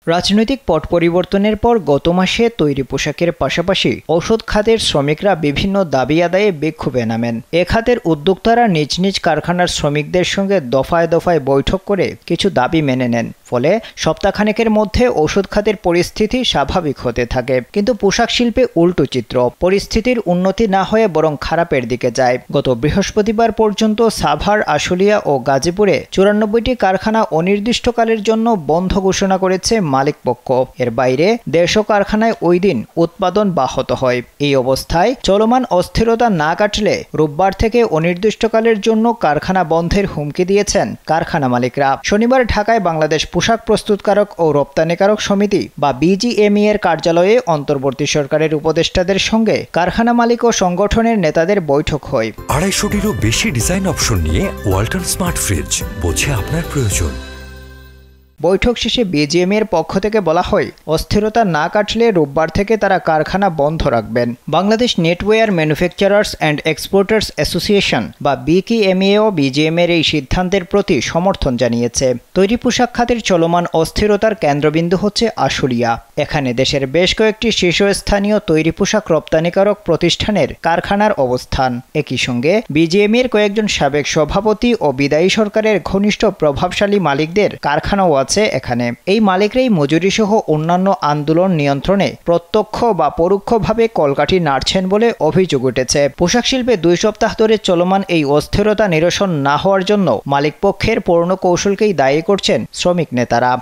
রাজনৈতিক পট পরিবর্তনের পর গত মাসে তৈরি পোশাকের পাশাপাশি ঔষধ খাতের শ্রমিকরা বিভিন্ন দাবি আদায়ে বিক্ষোভে নামেন। এ খাতের উদ্যোক্তারা নিজ নিজ কারখানার শ্রমিকদের সঙ্গে দফায় দফায় বৈঠক করে কিছু দাবি মেনে নেন। ফলে সপ্তাহখানেকের মধ্যে ঔষধ খাতের পরিস্থিতি স্বাভাবিক হতে থাকে। কিন্তু পোশাক শিল্পে উল্টো চিত্র, পরিস্থিতির উন্নতি না হয়ে বরং খারাপের দিকে যায়। গত বৃহস্পতিবার পর্যন্ত সাভার, আশুলিয়া ও গাজীপুরে 94টি কারখানা অনির্দিষ্টকালের জন্য বন্ধ ঘোষণা করেছে মালিকপক্ষ। এর বাইরে 150 কারখানায় ওই দিন উৎপাদন ব্যাহত হয়। এই অবস্থায় চলমান অস্থিরতা না কাটলে রোববার থেকে অনির্দিষ্টকালের জন্য কারখানা বন্ধের হুমকি দিয়েছেন কারখানা মালিকরা। শনিবার ঢাকায় বাংলাদেশ পোশাক প্রস্তুতকারক ও রপ্তানিকারক সমিতি বা বিজিএমই এর কার্যালয়ে অন্তর্বর্তী সরকারের উপদেষ্টাদের সঙ্গে কারখানা মালিক ও সংগঠনের নেতাদের বৈঠক হয়। 250-টিরও বেশি ডিজাইন অপশন নিয়ে ওয়ালটন স্মার্ট ফ্রিজ, বোঝে আপনার প্রয়োজন। বৈঠক শেষে বিজিএমই এর পক্ষ থেকে বলা হয়, অস্থিরতা না কাটলে রোববার থেকে তারা কারখানা বন্ধ রাখবেন। Bangladesh knitwear manufacturers and exporters association বা বিকেএমএও বিজিএমই এর এই সিদ্ধান্তের প্রতি সমর্থন জানিয়েছে। তৈরি পোশাক খাতের চলমান অস্থিরতার কেন্দ্রবিন্দু হচ্ছে আশুলিয়া। এখানে দেশের বেশ কয়েকটি শীর্ষস্থানীয় তৈরি পোশাক রপ্তানিকারক প্রতিষ্ঠানের কারখানার অবস্থান। একই সঙ্গে বিজিএমই এর কয়েকজন সাবেক সভাপতি ও বিদায়ী সরকারের ঘনিষ্ঠ প্রভাবশালী মালিকদের কারখানাও আছে এখানে। এই মালিকরাই মজুরি সহ অন্যান্য আন্দোলন নিয়ন্ত্রণে প্রত্যক্ষ বা পরোক্ষভাবে কলকাঠি নাড়ছেন বলে অভিযোগ উঠেছে। পোশাক শিল্পে 2 সপ্তাহ ধরে চলমান এই অস্থিরতা নিরসন না হওয়ার জন্য মালিকপক্ষের পূর্ণ কৌশলকেই দায়ী করছেন শ্রমিক নেতারা।